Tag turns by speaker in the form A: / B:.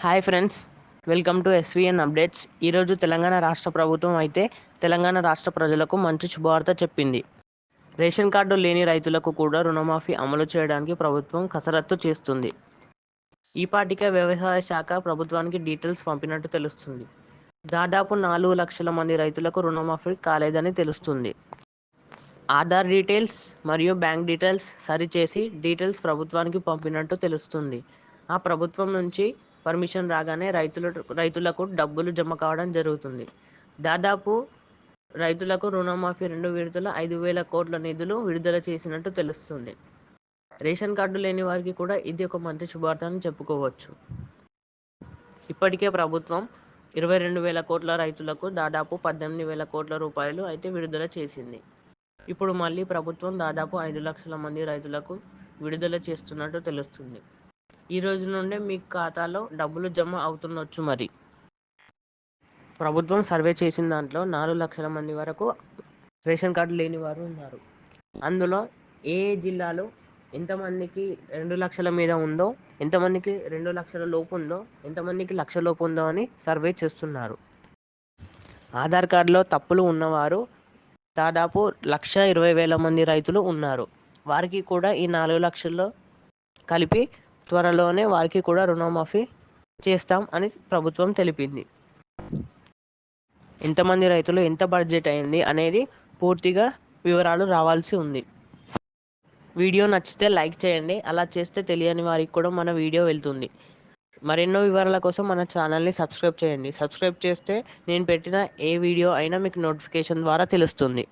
A: Hi friends, welcome to SVN updates. ఈరోజు తెలంగాణ రాష్ట్ర ప్రభుత్వం అయితే తెలంగాణ రాష్ట్ర ప్రజలకు మంచి శుభవార్త చెప్పింది. రేషన్ కార్డు లేని రైతులకు కూడా రుణమాఫీ అమలు చేయడానికి ప్రభుత్వం కసరత్తు చేస్తుంది. ఈ పాటికే వ్యవసాయ శాఖ ప్రభుత్వానికి డీటెయిల్స్ పంపినట్టు తెలుస్తుంది. దాదాపు 4 లక్షల మంది రైతులకు రుణమాఫీ కాలేదని తెలుస్తుంది. ఆధార్ డీటెయిల్స్ మరియు బ్యాంక్ డీటెయిల్స్ సరిచేసి డీటెయిల్స్ ప్రభుత్వానికి పంపినట్టు తెలుస్తుంది. ఆ ప్రభుత్వం నుంచి పర్మిషన్ రాగానే రైతులకు డబ్బులు జమ కావడం జరుగుతుంది. దాదాపు రైతులకు రుణమాఫీ 2 విడతల 5,000 కోట్ల నిధులు విడుదల చేసినట్టు తెలుస్తుంది. రేషన్ కార్డు లేని వారికి కూడా ఇది ఒక మంచి శుభార్త అని చెప్పుకోవచ్చు. ఇప్పటికే ప్రభుత్వం 22,000 కోట్ల రైతులకు దాదాపు 18,000 కోట్ల రూపాయలు అయితే విడుదల చేసింది. ఇప్పుడు మళ్ళీ ప్రభుత్వం దాదాపు 5 లక్షల మంది రైతులకు విడుదల చేస్తున్నట్టు తెలుస్తుంది. ఈ రోజు నుండే మీ ఖాతాలో డబ్బులు జమ అవుతుండొచ్చు. మరి ప్రభుత్వం సర్వే చేసిన దాంట్లో 4 లక్షల మంది వరకు రేషన్ కార్డు లేని వారు ఉన్నారు. అందులో ఏ జిల్లాలో ఎంతమందికి 2 లక్షల మీద ఉందో, ఎంతమందికి 2 లక్షల లోపు ఉందో, ఎంతమందికి 1,00,000 లోపు ఉందో అని సర్వే చేస్తున్నారు. ఆధార్ కార్డులో తప్పులు ఉన్నవారు దాదాపు 1,20,000 మంది రైతులు ఉన్నారు. వారికి కూడా ఈ 4 లక్షల్లో కలిపి త్వరలోనే వారికి కూడా రుణమాఫీ చేస్తాం అని ప్రభుత్వం తెలిపింది. ఎంతమంది రైతులు, ఎంత బడ్జెట్ అయింది అనేది పూర్తిగా వివరాలు రావాల్సి ఉంది. వీడియో నచ్చితే లైక్ చేయండి. అలా చేస్తే తెలియని వారికి కూడా మన వీడియో వెళ్తుంది. మరెన్నో వివరాల కోసం మన ఛానల్ని సబ్స్క్రైబ్ చేయండి. సబ్స్క్రైబ్ చేస్తే నేను పెట్టిన ఏ వీడియో అయినా మీకు నోటిఫికేషన్ ద్వారా తెలుస్తుంది.